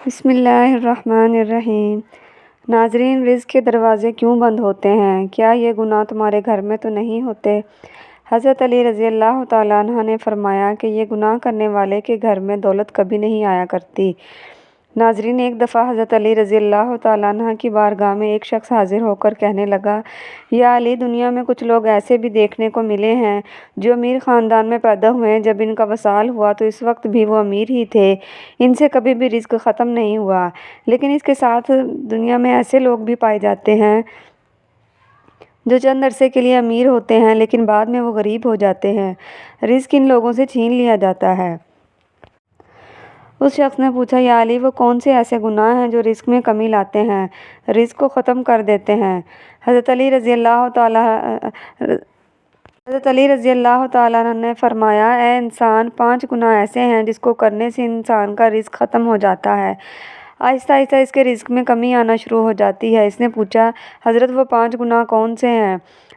بسم اللہ الرحمن الرحیم۔ ناظرین، رزق کے دروازے کیوں بند ہوتے ہیں؟ کیا یہ گناہ تمہارے گھر میں تو نہیں ہوتے؟ حضرت علی رضی اللہ تعالیٰ عنہ نے فرمایا کہ یہ گناہ کرنے والے کے گھر میں دولت کبھی نہیں آیا کرتی۔ ناظرین، ایک دفعہ حضرت علی رضی اللہ تعالیٰ عنہ کی بارگاہ میں ایک شخص حاضر ہو کر کہنے لگا، یا علی، دنیا میں کچھ لوگ ایسے بھی دیکھنے کو ملے ہیں جو امیر خاندان میں پیدا ہوئے، جب ان کا وصال ہوا تو اس وقت بھی وہ امیر ہی تھے، ان سے کبھی بھی رزق ختم نہیں ہوا۔ لیکن اس کے ساتھ دنیا میں ایسے لوگ بھی پائے جاتے ہیں جو چند عرصے کے لیے امیر ہوتے ہیں لیکن بعد میں وہ غریب ہو جاتے ہیں، رزق ان لوگوں سے چھین لیا جاتا ہے۔ اس شخص نے پوچھا، یا علی، وہ کون سے ایسے گناہ ہیں جو رزق میں کمی لاتے ہیں، رزق کو ختم کر دیتے ہیں؟ حضرت علی رضی اللہ تعالیٰ عنہ نے فرمایا، اے انسان، 5 گناہ ایسے ہیں جس کو کرنے سے انسان کا رزق ختم ہو جاتا ہے، آہستہ آہستہ اس کے رزق میں کمی آنا شروع ہو جاتی ہے۔ اس نے پوچھا، حضرت وہ 5 گناہ کون سے ہیں؟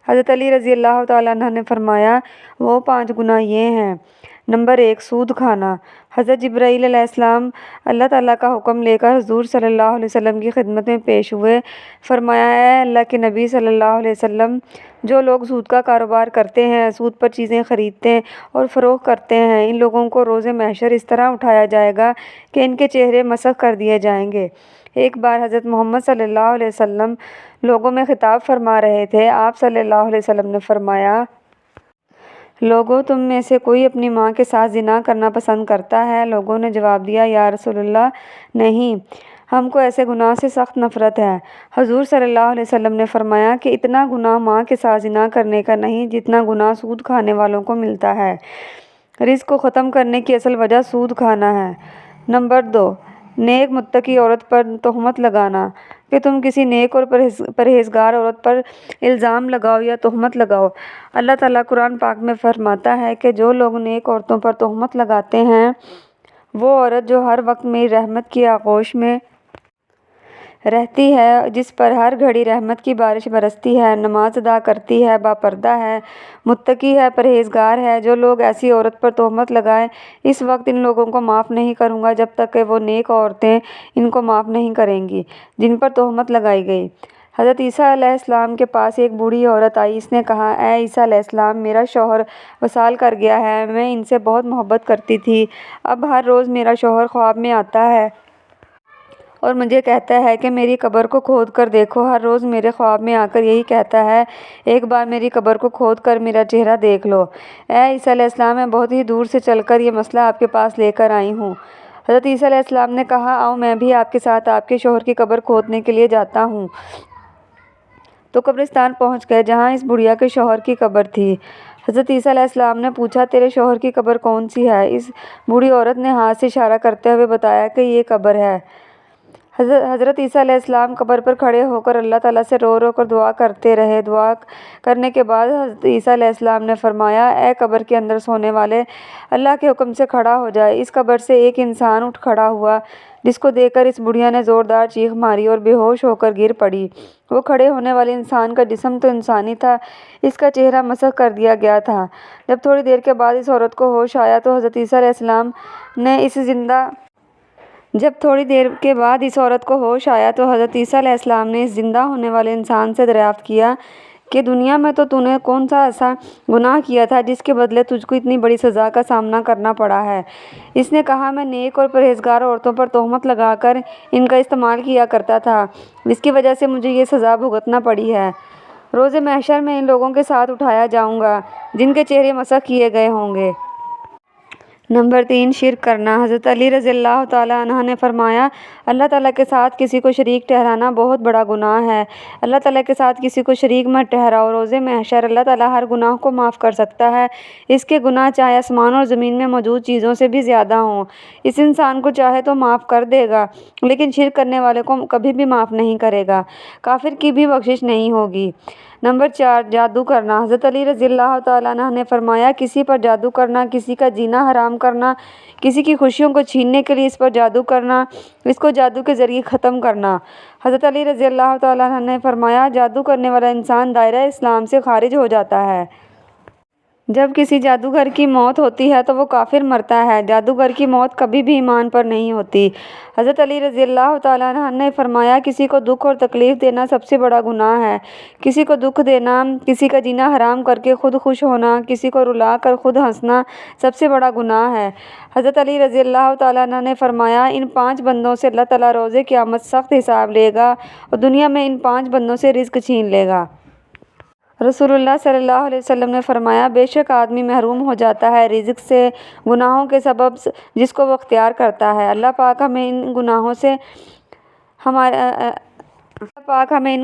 حضرت علی رضی اللہ تعالیٰ عنہ نے فرمایا، وہ 5 گناہ یہ ہیں۔ نمبر 1، سود کھانا۔ حضرت جبرائیل علیہ السلام اللہ تعالیٰ کا حکم لے کر حضور صلی اللہ علیہ وسلم کی خدمت میں پیش ہوئے۔ فرمایا، اے اللہ کے نبی صلی اللہ علیہ وسلم، جو لوگ سود کا کاروبار کرتے ہیں، سود پر چیزیں خریدتے اور فروخت کرتے ہیں، ان لوگوں کو روز محشر اس طرح اٹھایا جائے گا کہ ان کے چہرے مسخ کر دیے جائیں گے۔ ایک بار حضرت محمد صلی اللہ علیہ وسلم لوگوں میں خطاب فرما رہے تھے۔ آپ صلی اللہ علیہ وسلم نے فرمایا، لوگو، تم میں سے کوئی اپنی ماں کے ساتھ زنا کرنا پسند کرتا ہے؟ لوگوں نے جواب دیا، یا رسول اللہ، نہیں، ہم کو ایسے گناہ سے سخت نفرت ہے۔ حضور صلی اللہ علیہ وسلم نے فرمایا کہ اتنا گناہ ماں کے ساتھ زنا کرنے کا نہیں جتنا گناہ سود کھانے والوں کو ملتا ہے۔ رزق کو ختم کرنے کی اصل وجہ سود کھانا ہے۔ نمبر 2، نیک متقی عورت پر تہمت لگانا، کہ تم کسی نیک اور پرہیزگار عورت پر الزام لگاؤ یا تہمت لگاؤ۔ اللہ تعالیٰ قرآن پاک میں فرماتا ہے کہ جو لوگ نیک عورتوں پر تہمت لگاتے ہیں، وہ عورت جو ہر وقت میری رحمت کی آغوش میں رہتی ہے، جس پر ہر گھڑی رحمت کی بارش برستی ہے، نماز ادا کرتی ہے، باپردہ ہے، متقی ہے، پرہیزگار ہے، جو لوگ ایسی عورت پر تہمت لگائیں، اس وقت ان لوگوں کو معاف نہیں کروں گا جب تک کہ وہ نیک عورتیں ان کو معاف نہیں کریں گی جن پر تہمت لگائی گئی۔ حضرت عیسیٰ علیہ السلام کے پاس ایک بوڑھی عورت آئی۔ اس نے کہا، اے عیسیٰ علیہ السلام، میرا شوہر وصال کر گیا ہے، میں ان سے بہت محبت کرتی تھی، اب ہر روز میرا شوہر خواب میں آتا ہے اور مجھے کہتا ہے کہ میری قبر کو کھود کر دیکھو۔ ہر روز میرے خواب میں آ کر یہی کہتا ہے، ایک بار میری قبر کو کھود کر میرا چہرہ دیکھ لو۔ اے عیسیٰ علیہ السلام، میں بہت ہی دور سے چل کر یہ مسئلہ آپ کے پاس لے کر آئی ہوں۔ حضرت عیسیٰ علیہ السلام نے کہا، آؤ، میں بھی آپ کے ساتھ آپ کے شوہر کی قبر کھودنے کے لیے جاتا ہوں۔ تو قبرستان پہنچ گئے جہاں اس بڑھیا کے شوہر کی قبر تھی۔ حضرت عیسیٰ علیہ السلام نے پوچھا، تیرے شوہر کی قبر کون سی ہے؟ اس بوڑھی عورت نے ہاتھ سے اشارہ کرتے ہوئے بتایا کہ یہ قبر ہے۔ حضرت عیسیٰ علیہ السلام قبر پر کھڑے ہو کر اللہ تعالیٰ سے رو رو کر دعا کرتے رہے۔ دعا کرنے کے بعد حضرت عیسیٰ علیہ السلام نے فرمایا، اے قبر کے اندر سونے والے، اللہ کے حکم سے کھڑا ہو جائے۔ اس قبر سے ایک انسان اٹھ کھڑا ہوا، جس کو دیکھ کر اس بڑھیا نے زوردار چیخ ماری اور بے ہوش ہو کر گر پڑی۔ وہ کھڑے ہونے والے انسان کا جسم تو انسانی تھا، اس کا چہرہ مسخ کر دیا گیا تھا۔ جب تھوڑی دیر کے بعد اس عورت کو ہوش آیا تو حضرت عیسیٰ علیہ السلام نے اس زندہ ہونے والے انسان سے دریافت کیا کہ دنیا میں تو نے کون سا ایسا گناہ کیا تھا جس کے بدلے تجھ کو اتنی بڑی سزا کا سامنا کرنا پڑا ہے؟ اس نے کہا، میں نیک اور پرہیزگار عورتوں پر تہمت لگا کر ان کا استعمال کیا کرتا تھا، جس کی وجہ سے مجھے یہ سزا بھگتنا پڑی ہے۔ روز محشر میں ان لوگوں کے ساتھ اٹھایا جاؤں گا جن کے چہرے مسخ کیے گئے ہوں گے۔ نمبر 3، شرک کرنا۔ حضرت علی رضی اللہ تعالیٰ عنہ نے فرمایا، اللہ تعالیٰ کے ساتھ کسی کو شریک ٹھہرانا بہت بڑا گناہ ہے۔ اللہ تعالیٰ کے ساتھ کسی کو شریک مت ٹھہراؤ۔ روز محشر اللہ تعالیٰ ہر گناہ کو معاف کر سکتا ہے۔ اس کے گناہ چاہے آسمان اور زمین میں موجود چیزوں سے بھی زیادہ ہوں۔ اس انسان کو چاہے تو معاف کر دے گا، لیکن شرک کرنے والے کو کبھی بھی معاف نہیں کرے گا، کافر کی بھی بخشش نہیں ہوگی۔ نمبر 4، جادو کرنا۔ حضرت علی رضی اللہ تعالیٰ عنہ نے فرمایا، کسی پر جادو کرنا، کسی کا جینا حرام کرنا، کسی کی خوشیوں کو چھیننے کے لیے اس پر جادو کرنا، اس کو جادو کے ذریعے ختم کرنا۔ حضرت علی رضی اللہ تعالیٰ عنہ نے فرمایا، جادو کرنے والا انسان دائرہ اسلام سے خارج ہو جاتا ہے۔ جب کسی جادوگر کی موت ہوتی ہے تو وہ کافر مرتا ہے، جادوگر کی موت کبھی بھی ایمان پر نہیں ہوتی۔ حضرت علی رضی اللہ تعالیٰ عنہ نے فرمایا، کسی کو دکھ اور تکلیف دینا سب سے بڑا گناہ ہے۔ کسی کو دکھ دینا، کسی کا جینا حرام کر کے خود خوش ہونا، کسی کو رلا کر خود ہنسنا سب سے بڑا گناہ ہے۔ حضرت علی رضی اللہ تعالیٰ عنہ نے فرمایا، ان 5 بندوں سے اللہ تعالیٰ روز قیامت سخت حساب لے گا اور دنیا میں ان 5 بندوں سے رزق چھین لے گا۔ رسول اللہ صلی اللہ علیہ وسلم نے فرمایا، بے شک آدمی محروم ہو جاتا ہے رزق سے گناہوں کے سبب جس کو وہ اختیار کرتا ہے۔ اللہ پاک ہمیں ان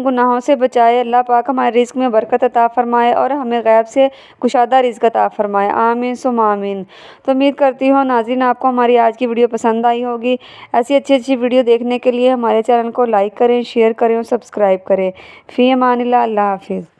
گناہوں سے بچائے، اللہ پاک ہمارے رزق میں برکت عطا فرمائے اور ہمیں غیب سے کشادہ رزق عطا فرمائے، آمین ثم آمین۔ تو امید کرتی ہوں ناظرین آپ کو ہماری آج کی ویڈیو پسند آئی ہوگی۔ ایسی اچھی ویڈیو دیکھنے کے لیے ہمارے چینل کو لائک کریں، شیئر کریں اور سبسکرائب کریں۔ فی امان اللہ، اللہ حافظ۔